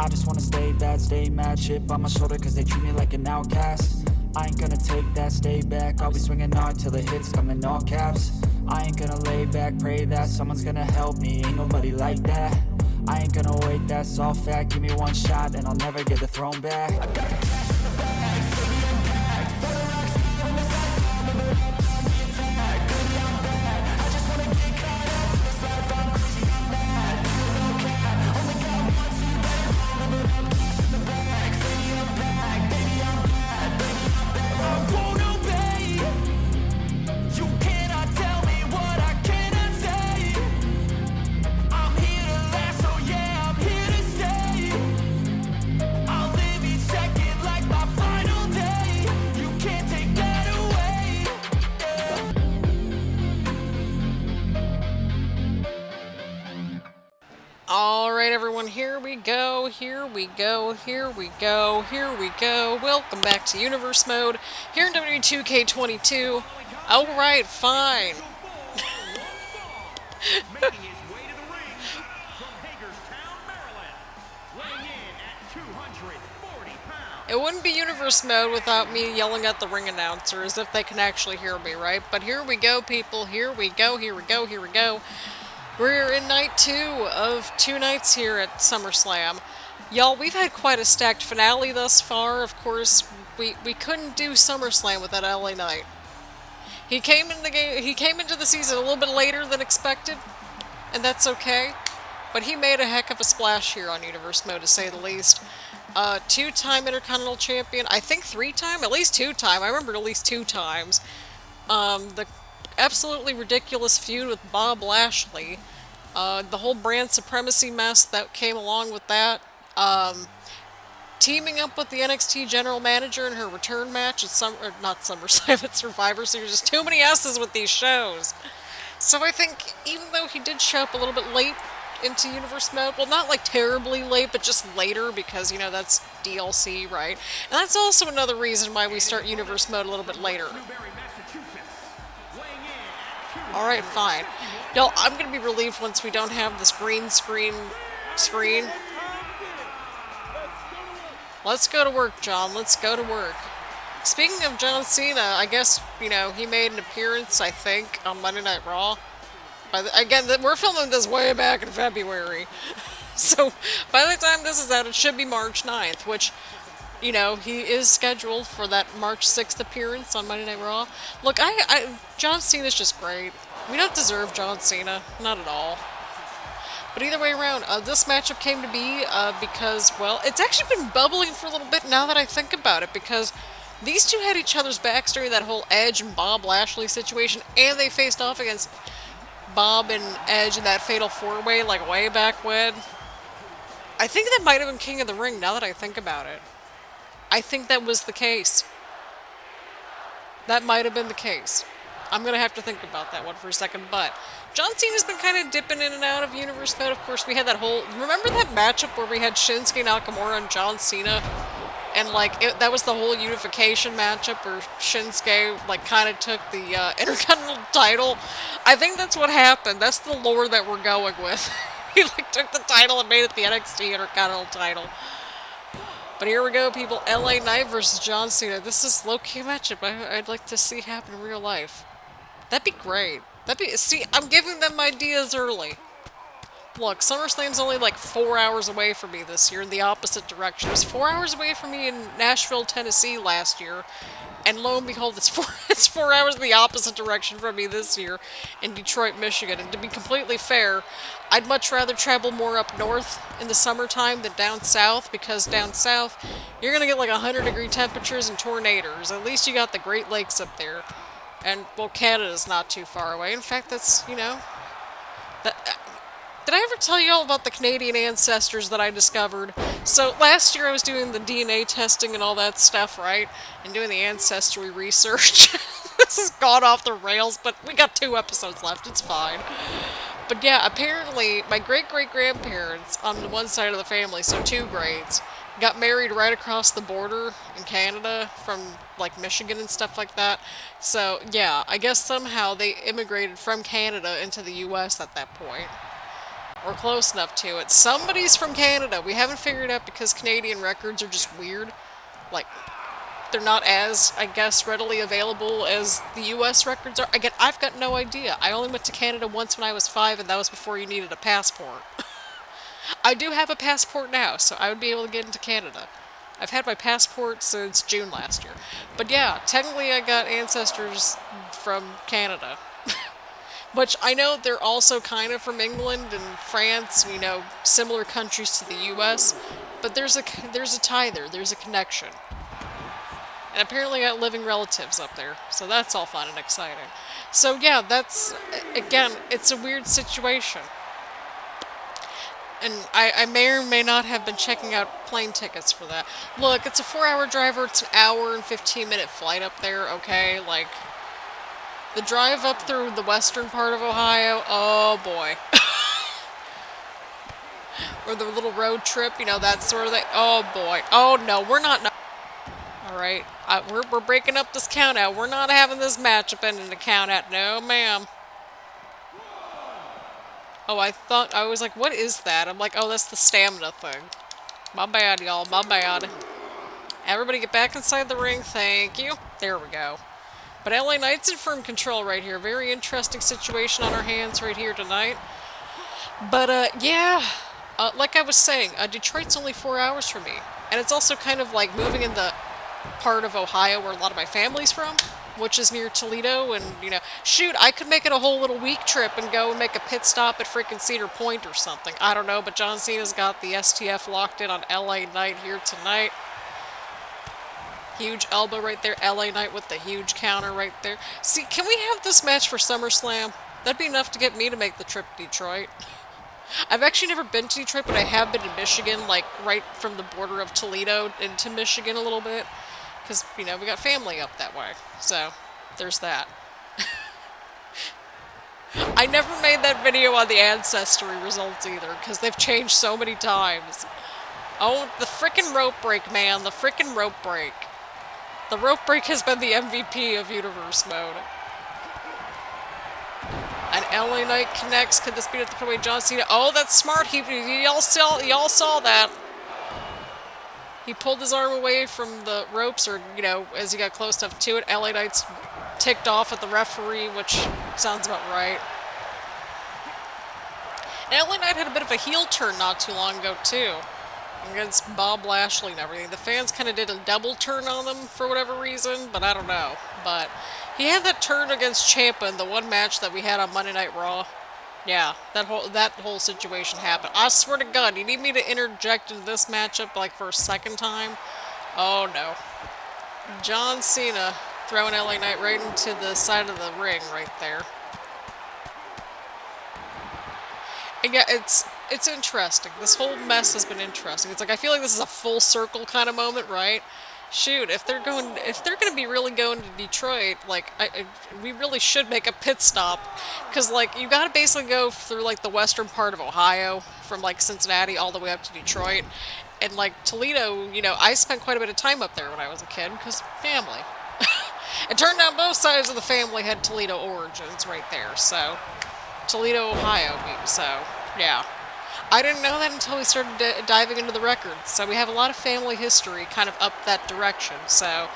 I just wanna stay bad, stay mad, chip on my shoulder cause they treat me like an outcast. I ain't gonna take that, stay back, I'll be swinging hard till the hits come in all caps. I ain't gonna lay back, pray that someone's gonna help me, ain't nobody like that. I ain't gonna wait, that's all fact, give me one shot and I'll never get the throne back. I got cash in the bag, baby I'm back, better rocks on the side, I'm a attack, baby I'm bad, I just wanna get caught up in this life, I'm crazy, I'm mad, no cap, only got one, so you better hold it up, cash in the bag, baby I'm back, baby I'm bad, baby I'm bad. I won't obey, you cannot tell me what I cannot say. I'm here to last, so yeah, I'm here to stay. I'll live each second like my final day. You can't take that away. Alright everyone, here we go, here we go, here we go, here we go. Welcome back to Universe Mode, here in WWE 2K22. Alright, fine. Making his way to the ring from Hagerstown, Maryland, weighing in at 240 pounds. It wouldn't be Universe Mode without me yelling at the ring announcer as if they can actually hear me, right? But here we go, people, here we go, here we go, here we go. We're in night 2 of 2 nights here at Summerslam. Y'all, we've had quite a stacked finale thus far. Of course, we couldn't do SummerSlam without LA Knight. He came into the season a little bit later than expected, and that's okay. But he made a heck of a splash here on Universe Mode, to say the least. 2-time Intercontinental Champion, I think 3-time, at least 2-time. I remember at least 2 times. The absolutely ridiculous feud with Bob Lashley. The whole brand supremacy mess that came along with that. Teaming up with the NXT General Manager in her return match at not SummerSlam, at Survivor Series. There's too many S's with these shows. So I think, even though he did show up a little bit late into Universe Mode, well, not like terribly late, but just later, because, you know, that's DLC, right? And that's also another reason why we start Universe Mode a little bit later. Alright, fine. Y'all, I'm gonna be relieved once we don't have this green screen. Let's go to work, John. Let's go to work. Speaking of John Cena, I guess, you know, he made an appearance, I think, on Monday Night Raw. Again, we're filming this way back in February. So, by the time this is out, it should be March 9th, which, you know, he is scheduled for that March 6th appearance on Monday Night Raw. Look, John Cena's just great. We don't deserve John Cena. Not at all. But either way around, this matchup came to be because, well, it's actually been bubbling for a little bit now that I think about it, because these two had each other's backs during that whole Edge and Bob Lashley situation, and they faced off against Bob and Edge in that Fatal 4-Way, like, way back when. I think that might have been King of the Ring, now that I think about it. I think that was the case. That might have been the case. I'm gonna have to think about that one for a second, but John Cena's been kind of dipping in and out of Universe Mode. Of course, we had that whole... Remember that matchup where we had Shinsuke Nakamura and John Cena? And, like, that was the whole unification matchup where Shinsuke, like, kind of took the Intercontinental title. I think that's what happened. That's the lore that we're going with. He, like, took the title and made it the NXT Intercontinental title. But here we go, people. LA Knight versus John Cena. This is low-key matchup I'd like to see happen in real life. That'd be great. See, I'm giving them ideas early. Look, SummerSlam's only like 4 hours away from me this year in the opposite direction. It was 4 hours away from me in Nashville, Tennessee last year. And lo and behold, it's 4 hours in the opposite direction from me this year in Detroit, Michigan. And to be completely fair, I'd much rather travel more up north in the summertime than down south, because down south, you're going to get like 100-degree temperatures and tornadoes. At least you got the Great Lakes up there. And, well, Canada's not too far away. In fact, that's, you know... Did I ever tell you all about the Canadian ancestors that I discovered? So, last year I was doing the DNA testing and all that stuff, right? And doing the ancestry research. This has gone off the rails, but we got 2 episodes left. It's fine. But yeah, apparently, my great-great-grandparents on the one side of the family, so 2 grades, got married right across the border in Canada from, like, Michigan and stuff like that. So, yeah, I guess somehow they immigrated from Canada into the U.S. at that point. Or close enough to it. Somebody's from Canada. We haven't figured out because Canadian records are just weird. Like, they're not as, I guess, readily available as the US records are. Again, I've got no idea. I only went to Canada once when I was 5, and that was before you needed a passport. I do have a passport now, so I would be able to get into Canada. I've had my passport since June last year. But yeah, technically I got ancestors from Canada. Which I know they're also kind of from England and France, you know, similar countries to the US. But there's a tie there, there's a connection. And apparently I got living relatives up there, so that's all fun and exciting. So yeah, that's, again, it's a weird situation. And I may or may not have been checking out plane tickets for that. Look, it's a 4-hour drive, or it's an hour and 15-minute flight up there, okay? Like, the drive up through the western part of Ohio, oh boy. Or the little road trip, you know, that sort of thing. Oh boy. Oh no, we're not. Alright, we're breaking up this count out. We're not having this matchup ending the count out. No, ma'am. Oh, I was like, what is that? I'm like, oh, that's the stamina thing. My bad, y'all. My bad. Everybody get back inside the ring. Thank you. There we go. But LA Knight's in firm control right here. Very interesting situation on our hands right here tonight. But, yeah. Like I was saying, Detroit's only 4 hours from me. And it's also kind of like moving in the part of Ohio where a lot of my family's from, which is near Toledo. And, you know, shoot, I could make it a whole little week trip and go and make a pit stop at freaking Cedar Point or something. I don't know, but John Cena's got the STF locked in on LA Knight here tonight. Huge elbow right there. LA Knight with the huge counter right there. See, can we have this match for SummerSlam? That'd be enough to get me to make the trip to Detroit. I've actually never been to Detroit, but I have been to Michigan, like right from the border of Toledo into Michigan a little bit. Because, you know, we got family up that way. So, there's that. I never made that video on the ancestry results either, because they've changed so many times. Oh, the frickin' rope break, man. The frickin' rope break. The rope break has been the MVP of Universe Mode. And LA Knight connects. Could this be at the point John Cena? Oh, that's smart. Y'all saw that. He pulled his arm away from the ropes, or, you know, as he got close enough to it. LA Knight's ticked off at the referee, which sounds about right. And LA Knight had a bit of a heel turn not too long ago, too. Against Bob Lashley and everything. The fans kind of did a double turn on them for whatever reason, but I don't know. But he had that turn against Ciampa in the one match that we had on Monday Night Raw. Yeah, that whole situation happened. I swear to God, you need me to interject into this matchup like for a second time? Oh no. John Cena throwing LA Knight right into the side of the ring right there. And yeah, it's interesting. This whole mess has been interesting. It's like I feel like this is a full circle kind of moment, right? Shoot, if they're going to be really going to Detroit, like we really should make a pit stop, because like you got to basically go through like the western part of Ohio from like Cincinnati all the way up to Detroit, and like Toledo. You know, I spent quite a bit of time up there when I was a kid because family. It turned out both sides of the family had Toledo origins right there, so Toledo, Ohio. So yeah. I didn't know that until we started diving into the records. So we have a lot of family history kind of up that direction. So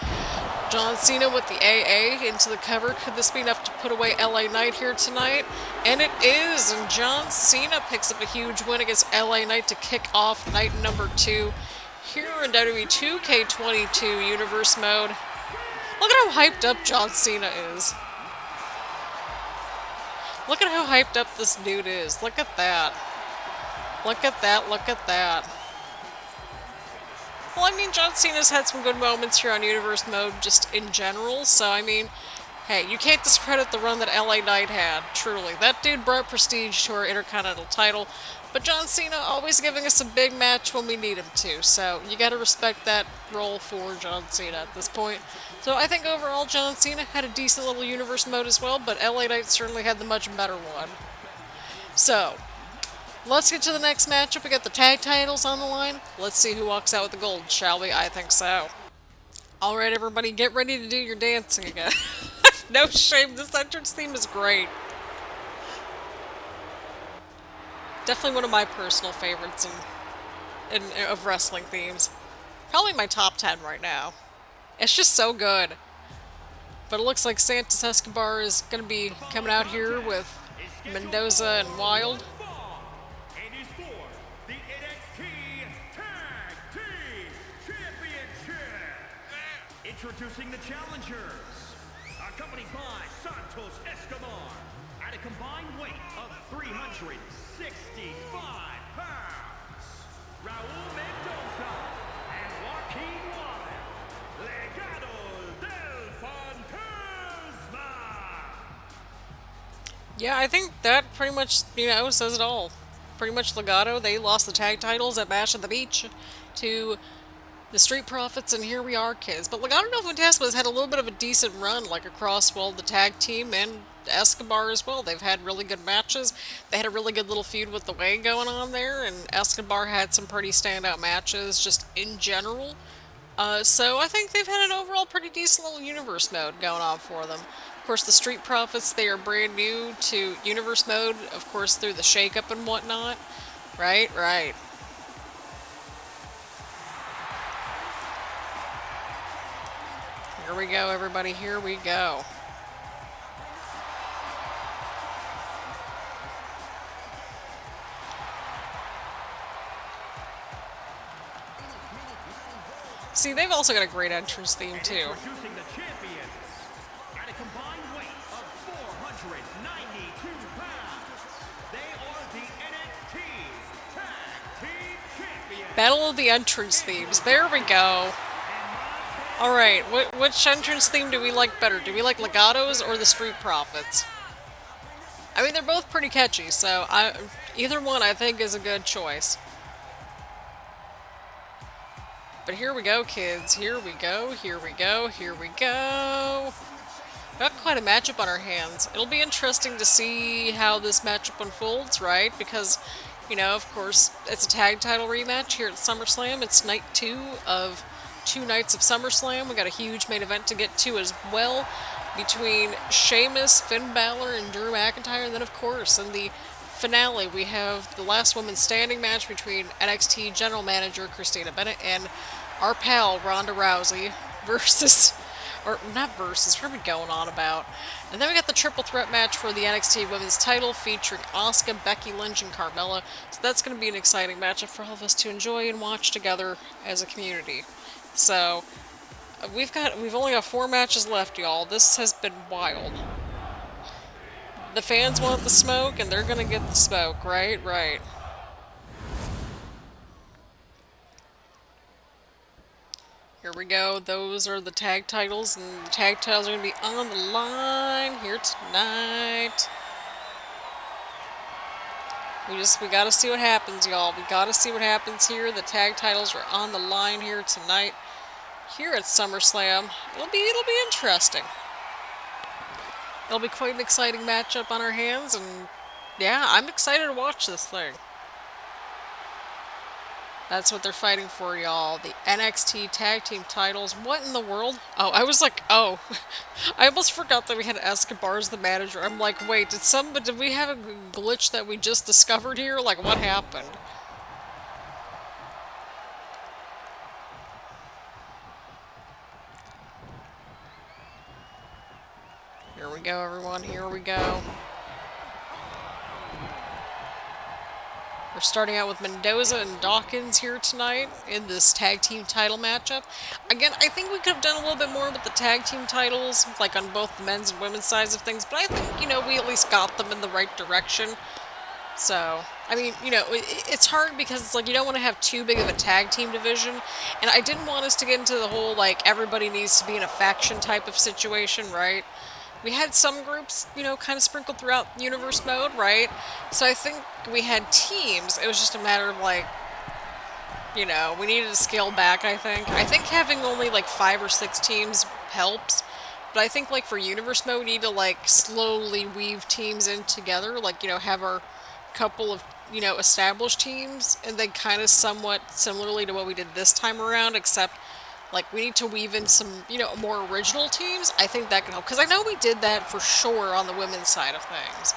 John Cena with the AA into the cover. Could this be enough to put away LA Knight here tonight? And it is. And John Cena picks up a huge win against LA Knight to kick off night number 2 here in WWE 2K22 Universe Mode. Look at how hyped up John Cena is. Look at how hyped up this dude is. Look at that. Look at that, look at that. Well, I mean, John Cena's had some good moments here on Universe Mode just in general, so I mean, hey, you can't discredit the run that LA Knight had, truly. That dude brought prestige to our Intercontinental title, but John Cena always giving us a big match when we need him to, so you gotta respect that role for John Cena at this point. So I think overall John Cena had a decent little Universe Mode as well, but LA Knight certainly had the much better one. So let's get to the next matchup. We got the tag titles on the line. Let's see who walks out with the gold, shall we? I think so. Alright, everybody, get ready to do your dancing again. No shame, this entrance theme is great. Definitely one of my personal favorites of wrestling themes. Probably my top 10 right now. It's just so good. But it looks like Santos Escobar is going to be coming out here with Mendoza and Wild. And is for the NXT Tag Team Championship. Introducing the challengers, accompanied by Santos Escobar at a combined weight of 365 pounds. Raul Mendoza and Joaquin Wild, Legado del Fantasma. Yeah, I think that pretty much, says it all. Pretty much Legado, they lost the tag titles at Bash at the Beach to the Street Profits, and here we are, kids. But Legado del Fantasma has had a little bit of a decent run, like across, well, the tag team and Escobar as well. They've had really good matches. They had a really good little feud with the Way going on there, and Escobar had some pretty standout matches just in general. So I think they've had an overall pretty decent little Universe Mode going on for them. Of course, the Street Profits, they are brand new to Universe Mode, of course, through the shakeup and whatnot. Right. Here we go, everybody. Here we go. See, they've also got a great entrance theme, too. Introducing the champions at a combined weight of 492 pounds. They are the NXT Tag Team Champions. Battle of the entrance themes. There we go. Alright, which entrance theme do we like better? Do we like Legado's or the Street Profits? I mean, they're both pretty catchy, so either one I think is a good choice. But here we go, kids. Here we go. Got quite a matchup on our hands. It'll be interesting to see how this matchup unfolds, right? Because, of course, it's a tag title rematch here at SummerSlam. It's night 2 of 2 nights of SummerSlam. We got a huge main event to get to as well between Sheamus, Finn Balor, and Drew McIntyre. And then, of course, in the finale, we have the last woman standing match between NXT General Manager Christina Bennett and our pal Ronda Rousey what are we going on about? And then we got the triple threat match for the NXT Women's title featuring Asuka, Becky Lynch, and Carmella. So that's going to be an exciting matchup for all of us to enjoy and watch together as a community. So we've only got 4 matches left, y'all. This has been wild. The fans want the smoke, and they're gonna get the smoke, right? Here we go. Those are the tag titles, and the tag titles are gonna be on the line here tonight. We gotta see what happens, y'all. We gotta see what happens here. The tag titles are on the line here tonight, here at SummerSlam. It'll be interesting. It'll be quite an exciting matchup on our hands, and yeah, I'm excited to watch this thing. That's what they're fighting for, y'all. The NXT Tag Team titles. What in the world? Oh, I was like, oh. I almost forgot that we had Escobar as the manager. I'm like, wait, did we have a glitch that we just discovered here? Like, what happened? Here we go, everyone. Here we go. We're starting out with Mendoza and Dawkins here tonight in this tag team title matchup. Again, I think we could have done a little bit more with the tag team titles, like on both the men's and women's sides of things, but I think, we at least got them in the right direction. So, I mean, it's hard because it's like you don't want to have too big of a tag team division, and I didn't want us to get into the whole, like, everybody needs to be in a faction type of situation, right? We had some groups, kind of sprinkled throughout Universe Mode, right? So I think we had teams. It was just a matter of, like, we needed to scale back, I think. I think having only, like, 5 or 6 teams helps. But I think, like, for Universe Mode, we need to, like, slowly weave teams in together. Like, have our couple of, established teams. And then kind of somewhat similarly to what we did this time around, except... like, we need to weave in some, more original teams. I think that can help. Because I know we did that for sure on the women's side of things.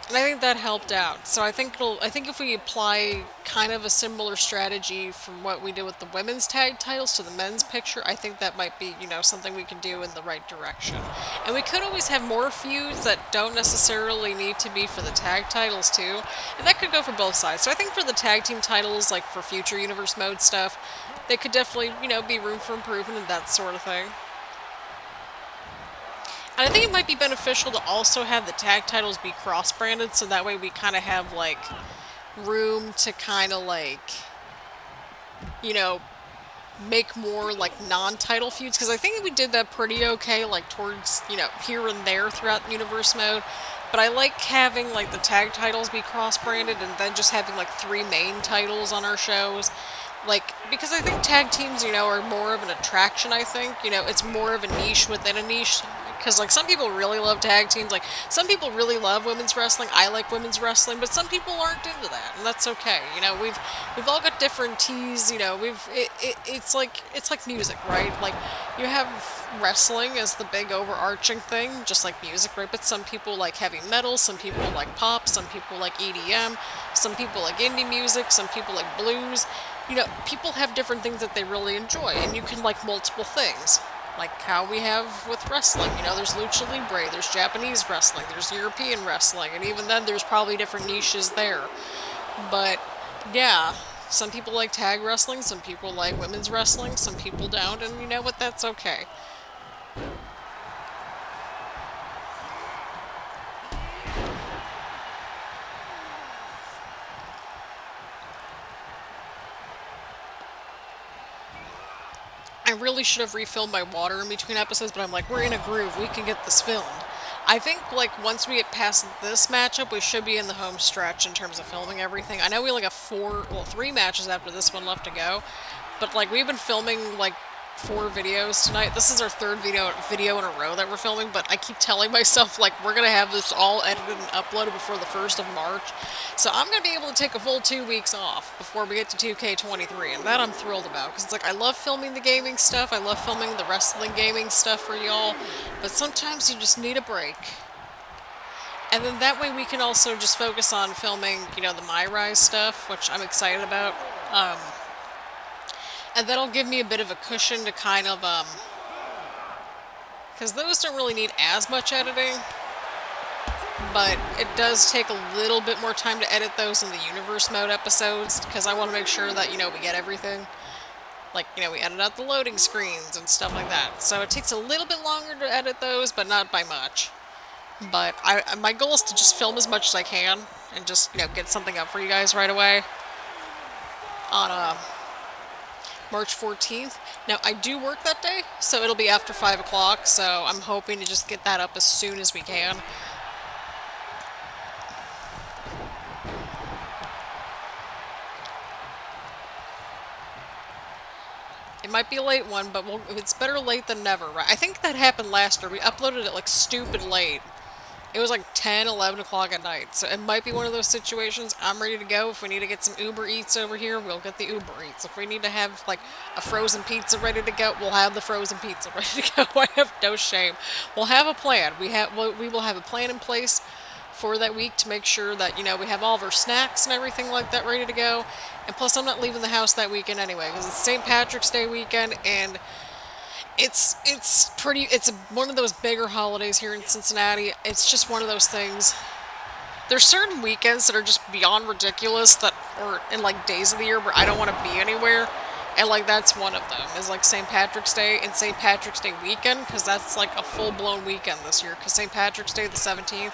And I think that helped out. So I think if we apply kind of a similar strategy from what we did with the women's tag titles to the men's picture, I think that might be, something we can do in the right direction. And we could always have more feuds that don't necessarily need to be for the tag titles too. And that could go for both sides. So I think for the tag team titles, like for future universe mode stuff, they could definitely, be room for improvement and that sort of thing. And I think it might be beneficial to also have the tag titles be cross-branded, so that way we kind of have, like, room to kind of, like, make more, like, non-title feuds. Because I think we did that pretty okay, like, towards, here and there throughout Universe Mode. But I like having, like, the tag titles be cross-branded and then just having, like, 3 main titles on our shows. Like, because I think tag teams, are more of an attraction, I think. It's more of a niche within a niche. Because, like, some people really love tag teams. Like, some people really love women's wrestling. I like women's wrestling, but some people aren't into that, and that's okay. We've all got different teas. It's like music, right? Like, you have wrestling as the big overarching thing, just like music, right? But some people like heavy metal, some people like pop, some people like EDM, some people like indie music, some people like blues. People have different things that they really enjoy, and you can like multiple things. Like how we have with wrestling. There's Lucha Libre, there's Japanese wrestling, there's European wrestling, and even then there's probably different niches there. But, yeah, some people like tag wrestling, some people like women's wrestling, some people don't, and you know what, that's okay. I really should have refilled my water in between episodes, but I'm like, we're in a groove, we can get this filmed. I think, like, once we get past this matchup, we should be in the home stretch in terms of filming everything. I know we only got 3 matches after this one left to go, but, like, we've been filming, like, 4 videos tonight. This is our 3rd video in a row that we're filming, but I keep telling myself, like, we're gonna have this all edited and uploaded before the 1st of March. So I'm gonna be able to take a full 2 weeks off before we get to 2K23, and that I'm thrilled about, because it's like, I love filming the gaming stuff, I love filming the wrestling gaming stuff for y'all, but sometimes you just need a break. And then that way we can also just focus on filming, the My Rise stuff, which I'm excited about. And that'll give me a bit of a cushion to kind of, because those don't really need as much editing, but it does take a little bit more time to edit those in the Universe Mode episodes, because I want to make sure that, we get everything. Like, we edit out the loading screens and stuff like that. So it takes a little bit longer to edit those, but not by much. But my goal is to just film as much as I can, and just, get something up for you guys right away. On, March 14th. Now, I do work that day, so it'll be after 5 o'clock, so I'm hoping to just get that up as soon as we can. It might be a late one, but it's better late than never, right? I think that happened last year. We uploaded it, like, stupid late. It was like 10, 11 o'clock at night, so it might be one of those situations. I'm ready to go. If we need to get some Uber Eats over here, we'll get the Uber Eats. If we need to have, like, a frozen pizza ready to go, we'll have the frozen pizza ready to go. I have no shame. We'll have a plan. We will have a plan in place for that week to make sure that, we have all of our snacks and everything like that ready to go. And plus, I'm not leaving the house that weekend anyway, because it's St. Patrick's Day weekend, and it's one of those bigger holidays here in Cincinnati. It's just one of those things. There's certain weekends that are just beyond ridiculous or in like days of the year where I don't want to be anywhere. And like that's one of them is like St. Patrick's Day and St. Patrick's Day weekend, because that's like a full-blown weekend this year, because St. Patrick's Day the 17th,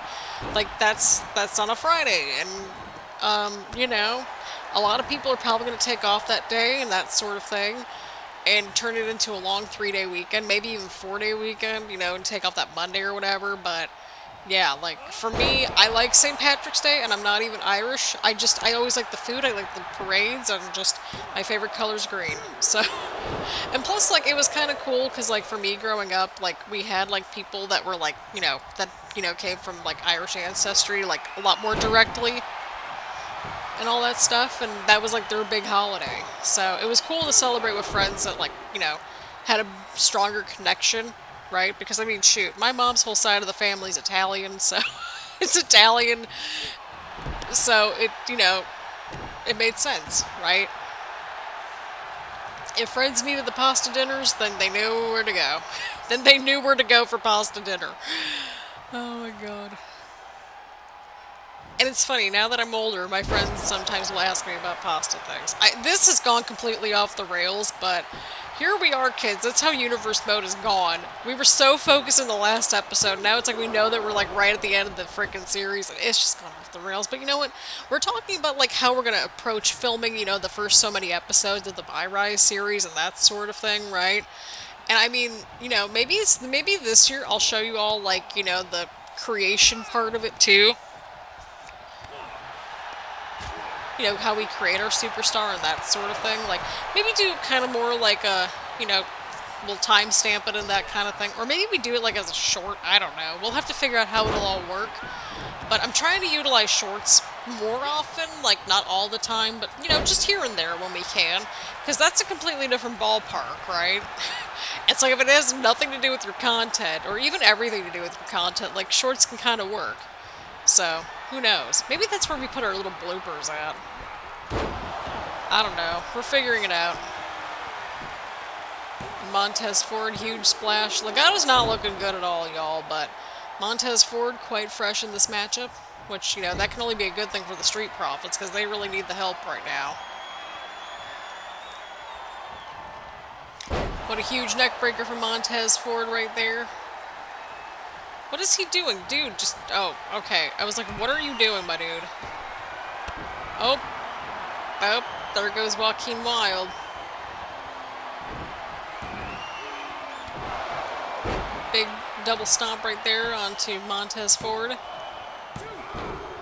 like that's on a Friday, and a lot of people are probably going to take off that day and that sort of thing, and turn it into a long 3-day weekend, maybe even 4-day weekend, and take off that Monday or whatever. But yeah, like for me, I like St. Patrick's Day, and I'm not even Irish. I always like the food, I like the parades, and just my favorite color's green. So, and plus, like, it was kind of cool, because like for me growing up, like we had like people that were like, came from like Irish ancestry, like a lot more directly, and all that stuff, and that was like their big holiday. So it was cool to celebrate with friends that like, had a stronger connection, right? Because I mean, shoot, my mom's whole side of the family's Italian, so It's Italian, so it, it made sense, right? If friends meet at the pasta dinners, then they knew where to go. Then they knew where to go for pasta dinner. Oh my god. And it's funny, now that I'm older, my friends sometimes will ask me about pasta things. This has gone completely off the rails, but here we are, kids. That's how Universe Mode is gone. We were so focused in the last episode, now it's like we know that we're like right at the end of the freaking series, and it's just gone off the rails. But you know what? We're talking about like how we're going to approach filming, the first so many episodes of the By Rise series and that sort of thing, right? And I mean, maybe this year I'll show you all like, the creation part of it too. How we create our superstar and that sort of thing. Like, maybe do kind of more like a, we'll timestamp it and that kind of thing. Or maybe we do it like as a short. I don't know. We'll have to figure out how it'll all work. But I'm trying to utilize shorts more often. Like, not all the time, but, just here and there when we can. Because that's a completely different ballpark, right? It's like if it has nothing to do with your content, or even everything to do with your content, like, shorts can kind of work. So, who knows? Maybe that's where we put our little bloopers at. I don't know. We're figuring it out. Montez Ford, huge splash. Legado's not looking good at all, y'all, but Montez Ford quite fresh in this matchup, which, that can only be a good thing for the Street Profits, because they really need the help right now. What a huge neck breaker from Montez Ford right there. What is he doing? Dude, just... Oh, okay. I was like, what are you doing, my dude? Oh. Oh, there goes Joaquin Wilde. Big double stomp right there onto Montez Ford.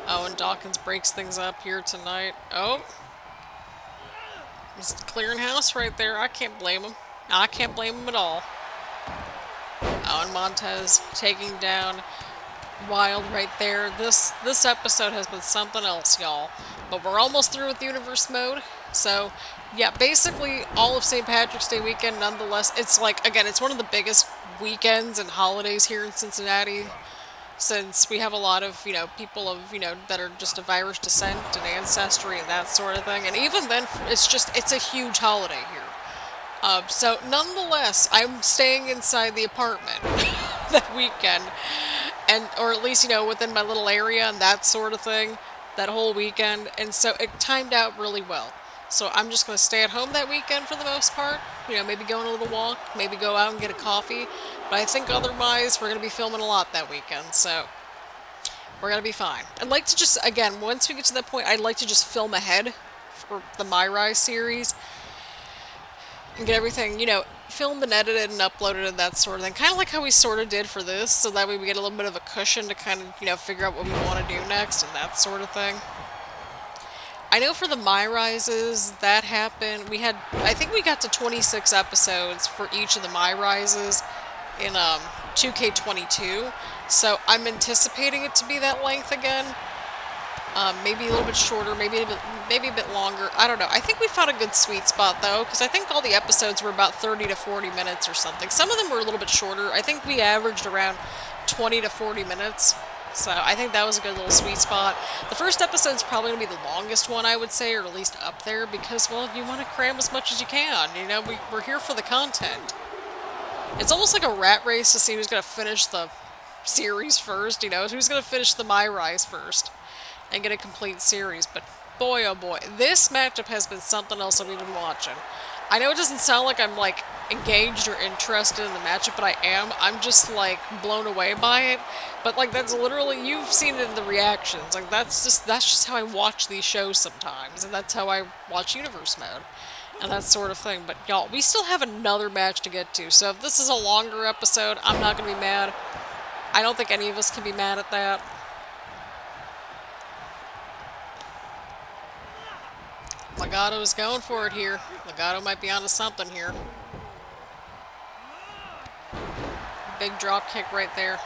Oh, and Dawkins breaks things up here tonight. Oh. He's clearing house right there. I can't blame him. I can't blame him at all. Oh, and Montez taking down Wilde right there. This episode has been something else, y'all. But we're almost through with Universe Mode. So, yeah, basically all of St. Patrick's Day weekend, nonetheless. It's like, again, it's one of the biggest weekends and holidays here in Cincinnati, since we have a lot of, people of, that are just of Irish descent and ancestry and that sort of thing. And even then, it's a huge holiday here. So, nonetheless, I'm staying inside the apartment that weekend, or at least, within my little area and that sort of thing, that whole weekend, and so it timed out really well. So I'm just going to stay at home that weekend for the most part, maybe go on a little walk, maybe go out and get a coffee, but I think otherwise we're going to be filming a lot that weekend, so we're going to be fine. I'd like to just, again, once we get to that point, I'd like to just film ahead for the My Rise series, and get everything, filmed and edited and uploaded and that sort of thing. Kind of like how we sort of did for this, so that way we get a little bit of a cushion to kind of, figure out what we want to do next and that sort of thing. I know for the My Rises, that happened, I think we got to 26 episodes for each of the My Rises in 2K22, so I'm anticipating it to be that length again. Maybe a little bit shorter, maybe a bit longer. I don't know. I think we found a good sweet spot, though, because I think all the episodes were about 30 to 40 minutes or something. Some of them were a little bit shorter. I think we averaged around 20 to 40 minutes. So I think that was a good little sweet spot. The first episode's probably going to be the longest one, I would say, or at least up there, because, well, you want to cram as much as you can. We're here for the content. It's almost like a rat race to see who's going to finish the series first, who's going to finish the My Rise first and get a complete series. But boy, oh boy, this matchup has been something else that we've been watching. I know it doesn't sound like I'm, like, engaged or interested in the matchup, but I am. I'm just, like, blown away by it. But, like, that's literally, you've seen it in the reactions. Like, that's just how I watch these shows sometimes. And that's how I watch Universe Mode. And that sort of thing. But, y'all, we still have another match to get to. So if this is a longer episode, I'm not going to be mad. I don't think any of us can be mad at that. Legado is going for it here. Legado might be onto something here. Big drop kick right there.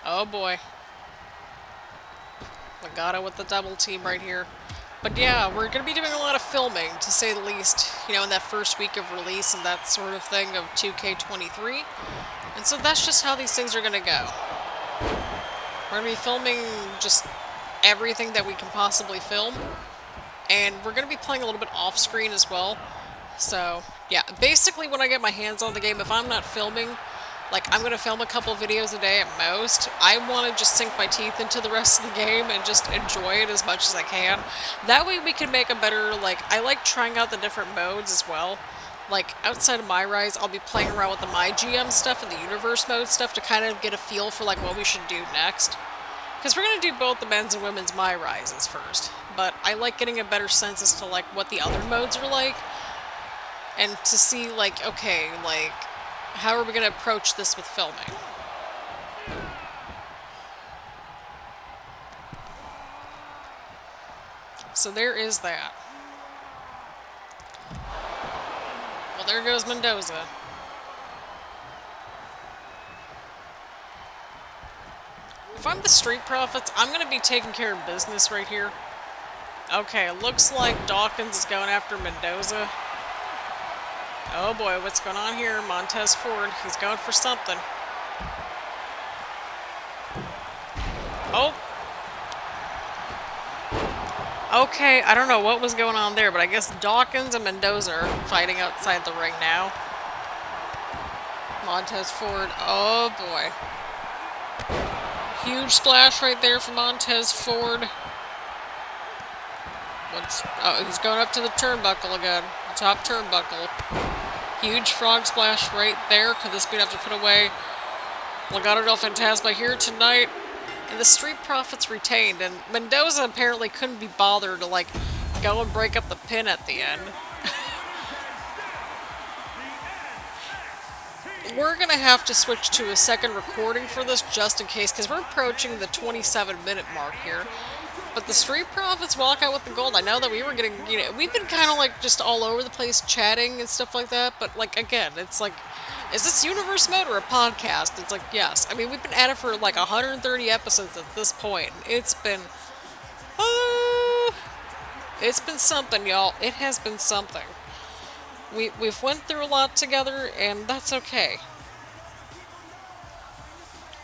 Oh boy. Legado with the double team right here. But yeah, we're going to be doing a lot of filming, to say the least, you know, in that first week of release and that sort of thing of 2K23. And so that's just how these things are going to go. We're going to be filming just everything that we can possibly film. And we're going to be playing a little bit off-screen as well. So, yeah, basically when I get my hands on the game, if I'm not filming, like, I'm going to film a couple videos a day at most. I want to just sink my teeth into the rest of the game and just enjoy it as much as I can. That way we can make a better, like, I like trying out the different modes as well. Like, outside of My Rise, I'll be playing around with the My GM stuff and the Universe Mode stuff to kind of get a feel for, like, what we should do next. Because we're going to do both the men's and women's My Rises first. But I like getting a better sense as to, like, what the other modes are like. And to see, like, okay, like, how are we going to approach this with filming? So there is that. Well, there goes Mendoza. If I'm the Street Profits, I'm going to be taking care of business right here. Okay, it looks like Dawkins is going after Mendoza. Oh boy, what's going on here? Montez Ford, he's going for something. Oh. Okay, I don't know what was going on there, but I guess Dawkins and Mendoza are fighting outside the ring now. Montez Ford, oh boy. Huge splash right there for Montez Ford. Oh, he's going up to the turnbuckle again. The top turnbuckle. Huge frog splash right there. Could this be enough to put away Legado del Fantasma here tonight? And the Street Profits retained. And Mendoza apparently couldn't be bothered to, like, go and break up the pin at the end. We're going to have to switch to a second recording for this just in case, because we're approaching the 27-minute mark here. But the Street Profits walk out with the gold. I know that we were getting, you know, we've been kind of like just all over the place chatting and stuff like that. But like, again, it's like, is this Universe Mode or a podcast? It's like, yes. I mean, we've been at it for like 130 episodes at this point. It's been something, y'all. It has been something. We've went through a lot together, and that's okay.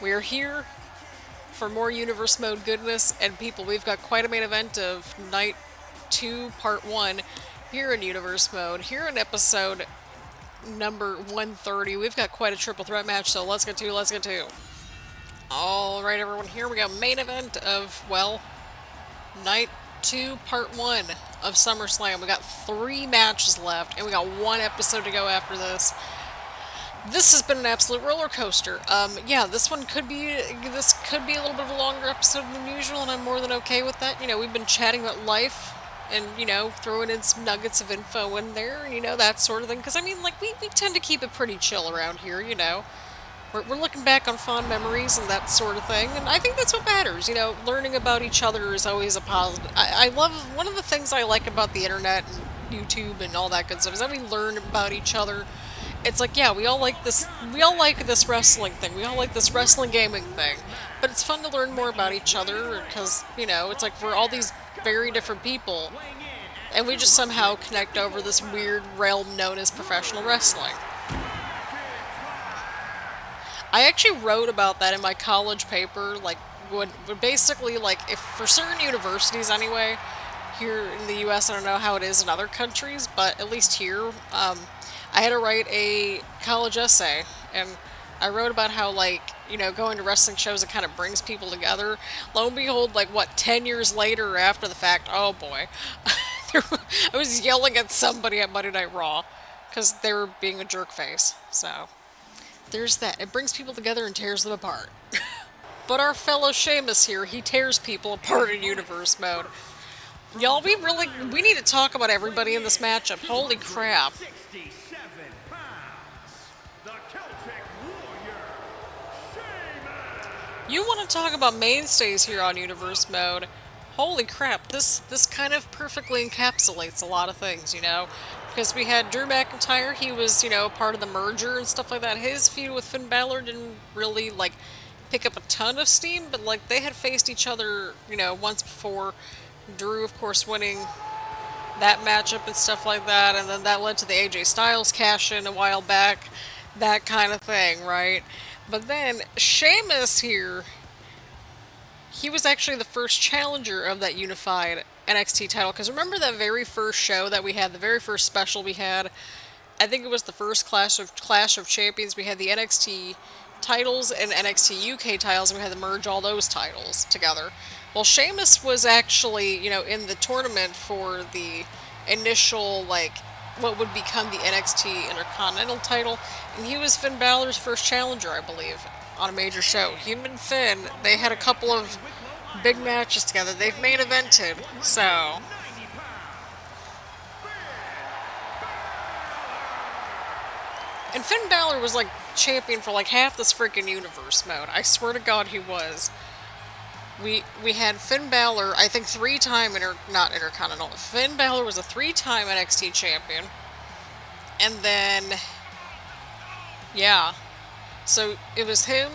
We're here for more Universe Mode goodness, and people, we've got quite a main event of Night 2, Part 1, here in Universe Mode. Here in episode number 130, we've got quite a triple threat match, so let's get to. Alright everyone, here we go, main event of, well, Night 2, Part 1 of SummerSlam. We got 3 matches left, and we got 1 episode to go after this. This has been an absolute roller coaster. Yeah, this could be a little bit of a longer episode than usual, and I'm more than okay with that. You know, we've been chatting about life, and, you know, throwing in some nuggets of info in there, and, you know, that sort of thing. Because, I mean, like, we tend to keep it pretty chill around here, you know. We're looking back on fond memories and that sort of thing, and I think that's what matters. You know, learning about each other is always a positive. I love, one of the things I like about the internet and YouTube and all that good stuff is that we learn about each other. It's like, yeah, we all like this wrestling thing, we all like this wrestling gaming thing, but it's fun to learn more about each other, because, you know, it's like we're all these very different people, and we just somehow connect over this weird realm known as professional wrestling. I actually wrote about that in my college paper, like, when basically, like, if for certain universities anyway, here in the US, I don't know how it is in other countries, but at least here, I had to write a college essay, and I wrote about how, like, you know, going to wrestling shows, it kind of brings people together. Lo and behold, like, what, 10 years later after the fact, oh boy, I was yelling at somebody at Monday Night Raw, because they were being a jerk face, so there's that. It brings people together and tears them apart. But our fellow Sheamus here, he tears people apart in Universe Mode. Y'all, we need to talk about everybody in this matchup. Holy crap. 67 pounds, the Celtic Warrior, Sheamus. You want to talk about mainstays here on Universe Mode. Holy crap, this kind of perfectly encapsulates a lot of things, you know? Because we had Drew McIntyre, he was, you know, part of the merger and stuff like that. His feud with Finn Balor didn't really, like, pick up a ton of steam, but, like, they had faced each other, you know, once before. Drew, of course, winning that matchup and stuff like that, and then that led to the AJ Styles cash-in a while back, that kind of thing, right? But then Sheamus here, he was actually the first challenger of that unified NXT title. Because remember that very first show that we had, the very first special we had, I think it was the first Clash of Champions. We had the NXT titles and NXT UK titles, and we had to merge all those titles together. Well, Sheamus was actually, in the tournament for the initial, what would become the NXT Intercontinental title, and he was Finn Balor's first challenger, I believe, on a major show. Him and Finn, they had a couple of big matches together. They've main evented, so... And Finn Balor was champion for half this freaking universe mode. I swear to God he was. We had Finn Balor, I think 3-time not Intercontinental. Finn Balor was a 3-time NXT champion. And then yeah. So it was him.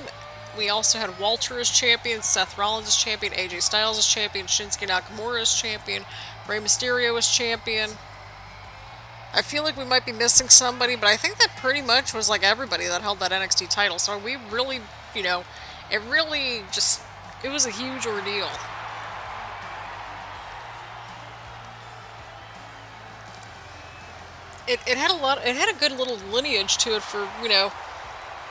We also had Walter as champion, Seth Rollins as champion, AJ Styles as champion, Shinsuke Nakamura as champion, Rey Mysterio as champion. I feel like we might be missing somebody, but I think that pretty much was everybody that held that NXT title. So we really, it really just, it was a huge ordeal. It had a good little lineage to it for,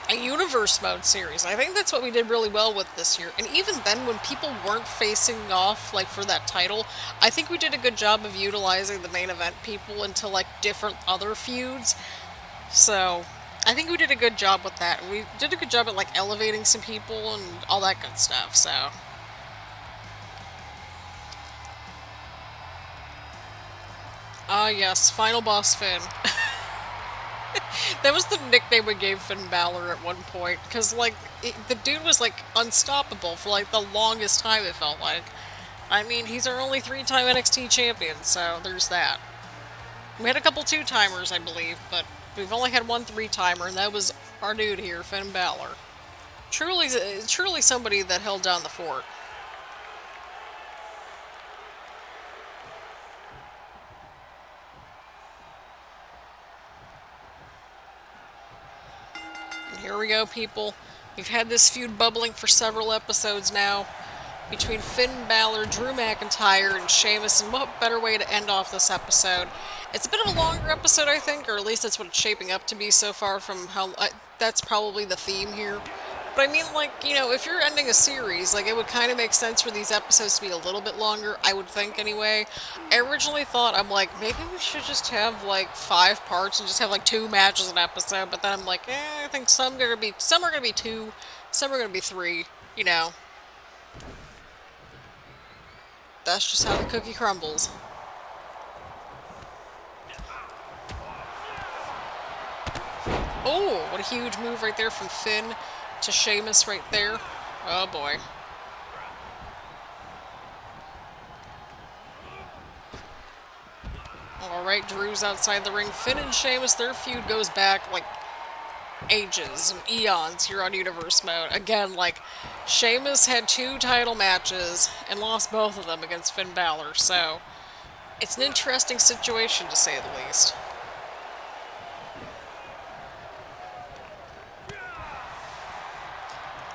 a universe mode series. I think that's what we did really well with this year. And even then, when people weren't facing off for that title, I think we did a good job of utilizing the main event people into different other feuds. So I think we did a good job with that. We did a good job at elevating some people and all that good stuff. So yes, Final Boss Finn. That was the nickname we gave Finn Balor at one point, because, the dude was, unstoppable for, the longest time, it felt like. I mean, he's our only 3-time NXT champion, so there's that. We had a couple 2-timers, I believe, but we've only had one 3-timer, and that was our dude here, Finn Balor. Truly somebody that held down the fort. Here we go, people. We've had this feud bubbling for several episodes now between Finn Balor, Drew McIntyre, and Sheamus, and what better way to end off this episode? It's a bit of a longer episode, I think, or at least that's what it's shaping up to be so far from how... that's probably the theme here. But I mean, if you're ending a series, it would kind of make sense for these episodes to be a little bit longer, I would think, anyway. I originally thought, maybe we should just have, 5 parts and just have, 2 matches an episode, but then I'm I think some are gonna be 2, some are gonna be 3, That's just how the cookie crumbles. Oh, what a huge move right there from Finn to Sheamus right there. Oh boy. Alright, Drew's outside the ring. Finn and Sheamus, their feud goes back ages and eons here on Universe Mode. Again, Sheamus had 2 title matches and lost both of them against Finn Balor, so it's an interesting situation to say the least.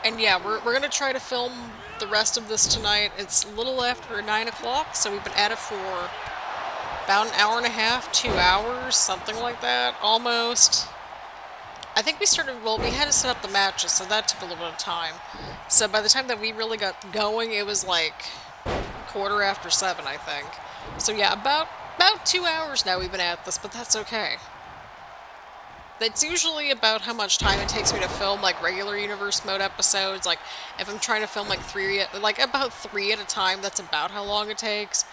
And yeah, we're going to try to film the rest of this tonight. It's a little after 9 o'clock, so we've been at it for about an hour and a half, 2 hours, something like that, almost. I think we had to set up the matches, so that took a little bit of time. So by the time that we really got going, it was 7:15, I think. So yeah, about 2 hours now we've been at this, but that's okay. That's usually about how much time it takes me to film, regular Universe Mode episodes. If I'm trying to film, about 3 at a time, that's about how long it takes.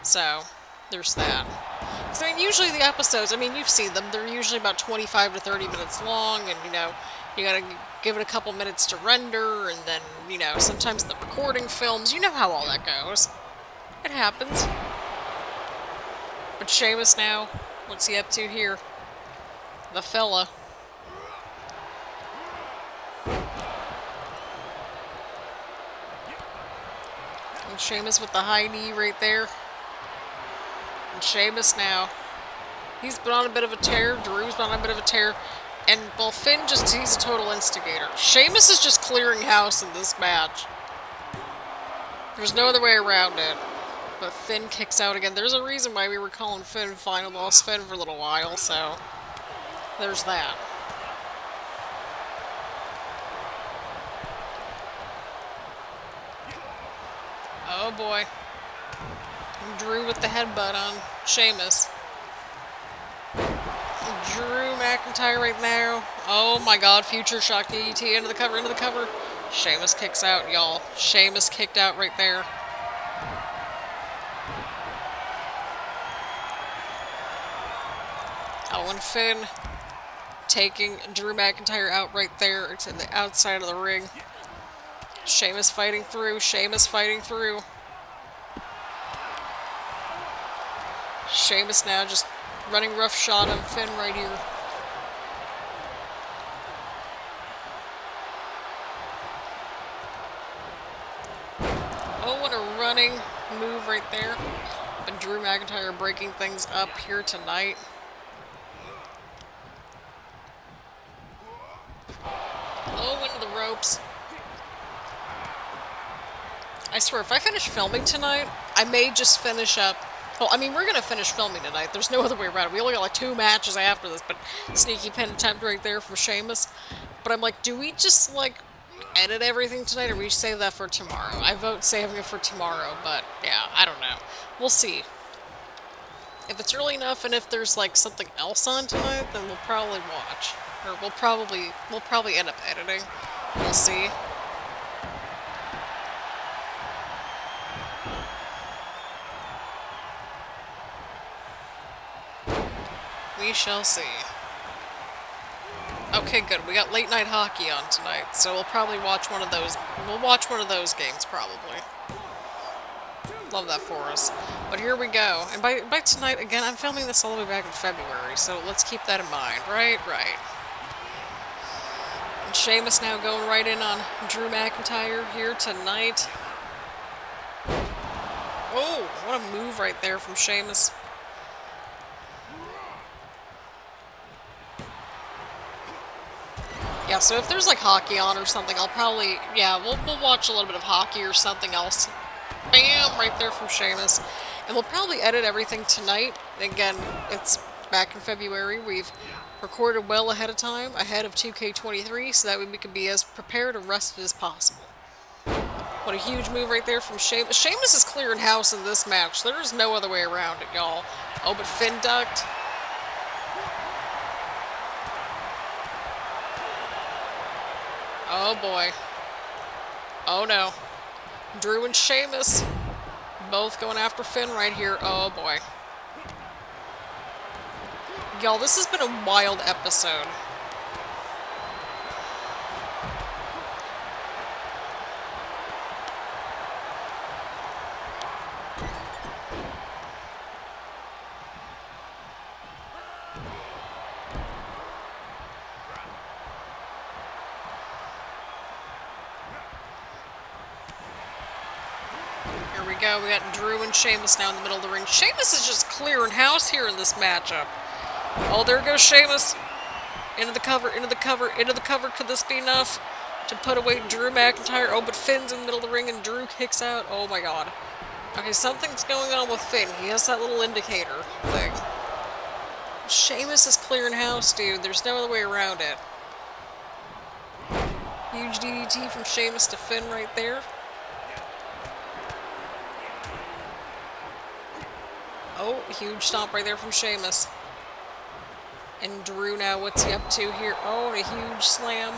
So, there's that. So, usually the episodes, you've seen them, they're usually about 25 to 30 minutes long, and, you gotta give it a couple minutes to render, and then, sometimes the recording films, you know how all that goes. It happens. But Sheamus now, what's he up to here? The fella. And Sheamus with the high knee right there. And Sheamus now. He's been on a bit of a tear. Drew's been on a bit of a tear. And, well, Finn he's a total instigator. Sheamus is just clearing house in this match. There's no other way around it. But Finn kicks out again. There's a reason why we were calling Finn Final Boss Finn for a little while, so there's that. Oh boy. Drew with the headbutt on Sheamus. Drew McIntyre right now. Oh my god, future shock DDT into the cover, into the cover. Sheamus kicks out, y'all. Sheamus kicked out right there. Oh, and Finn taking Drew McIntyre out right there to the outside of the ring. Sheamus fighting through. Sheamus fighting through. Sheamus now just running roughshod on Finn right here. Oh, what a running move right there. And Drew McIntyre breaking things up here tonight. Oh, into the ropes. I swear, if I finish filming tonight, I may just finish up. Well, I mean, we're going to finish filming tonight. There's no other way around it. We only got like 2 matches after this, but sneaky pin attempt right there from Sheamus. But I'm like, do we just, like, edit everything tonight, or we save that for tomorrow? I vote saving it for tomorrow, but yeah, I don't know. We'll see. If it's early enough, and if there's, like, something else on tonight, then we'll probably watch. Or we'll probably end up editing. We'll see. We shall see. Okay, good. We got late night hockey on tonight, so we'll probably watch one of those. We'll watch one of those games, probably. Love that for us. But here we go. And by tonight, again, I'm filming this all the way back in February, so let's keep that in mind. Right. And Sheamus now going right in on Drew McIntyre here tonight. Oh, what a move right there from Sheamus. Yeah, so if there's like hockey on or something, I'll probably, yeah, we'll watch a little bit of hockey or something else. Bam! Right there from Sheamus. And we'll probably edit everything tonight. Again, it's back in February. We've recorded well ahead of time, ahead of 2K23, so that way we can be as prepared and rested as possible. What a huge move right there from Sheamus. Sheamus is clearing house in this match. There's no other way around it, y'all. Oh, but Finn ducked. Oh boy. Oh no. Drew and Sheamus both going after Finn right here. Oh boy. Y'all, this has been a wild episode. Here we go. We got Drew and Sheamus now in the middle of the ring. Sheamus is just clearing house here in this matchup. Oh, there goes Sheamus. Into the cover, into the cover, into the cover. Could this be enough to put away Drew McIntyre? Oh, but Finn's in the middle of the ring and Drew kicks out. Oh my god. Okay, something's going on with Finn. He has that little indicator thing. Sheamus is clearing house, dude. There's no other way around it. Huge DDT from Sheamus to Finn right there. Oh, huge stomp right there from Sheamus. And Drew now, what's he up to here? Oh, and a huge slam.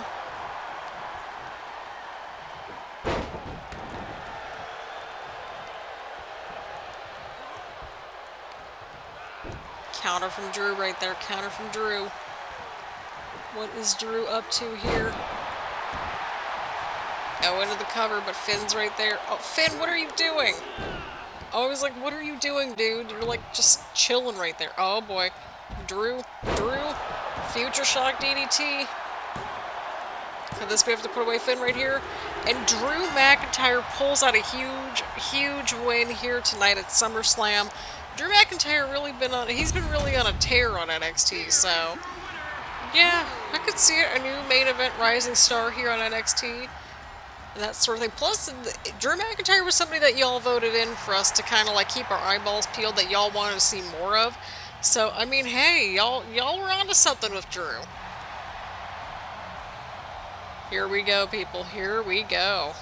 Counter from Drew right there. Counter from Drew. What is Drew up to here? Oh, into the cover, but Finn's right there. Oh, Finn, what are you doing? Oh, I was like, what are you doing, dude? You're like just chilling right there. Oh boy. Drew, future shock DDT. Could this be able to put away Finn right here? And Drew McIntyre pulls out a huge win here tonight at SummerSlam. Drew McIntyre he's been really on a tear on NXT, so yeah, I could see it, a new main event rising star here on NXT, and that sort of thing. Plus, Drew McIntyre was somebody that y'all voted in for us to kind of like keep our eyeballs peeled, that y'all wanted to see more of. So, I mean, hey, y'all were onto something with Drew. Here we go, people. Here we go.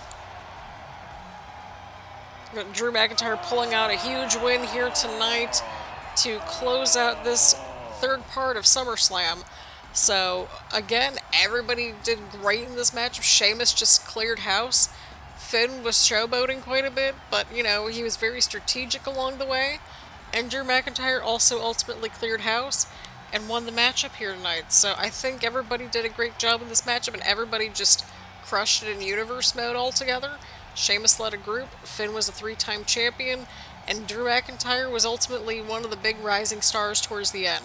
Drew McIntyre pulling out a huge win here tonight to close out this third part of SummerSlam. So, again, everybody did great in this match. Sheamus just cleared house. Finn was showboating quite a bit, but, you know, he was very strategic along the way. And Drew McIntyre also ultimately cleared house and won the matchup here tonight. So I think everybody did a great job in this matchup, and everybody just crushed it in Universe Mode altogether. Sheamus led a group, Finn was a 3-time champion, and Drew McIntyre was ultimately one of the big rising stars towards the end.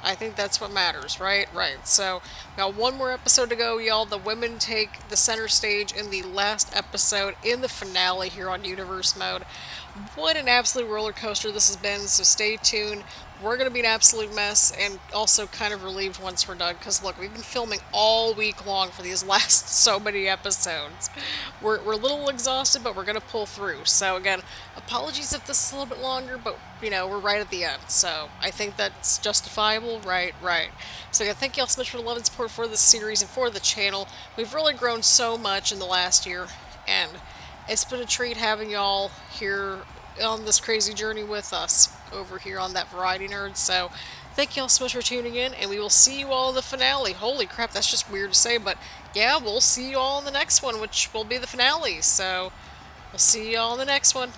I think that's what matters, right? Right. So, we got one more episode to go, y'all. The women take the center stage in the last episode, in the finale here on Universe Mode. What an absolute roller coaster this has been, so stay tuned. We're going to be an absolute mess, and also kind of relieved once we're done, because look, we've been filming all week long for these last so many episodes. We're a little exhausted, but we're going to pull through. So again, apologies if this is a little bit longer, but you know, we're right at the end, so I think that's justifiable. Right. So again, thank you all so much for the love and support for this series and for the channel. We've really grown so much in the last year, and it's been a treat having y'all here on this crazy journey with us over here on That Variety Nerd. So thank you all so much for tuning in, and we will see you all in the finale. Holy crap, that's just weird to say, but yeah, we'll see you all in the next one, which will be the finale. So we'll see you all in the next one.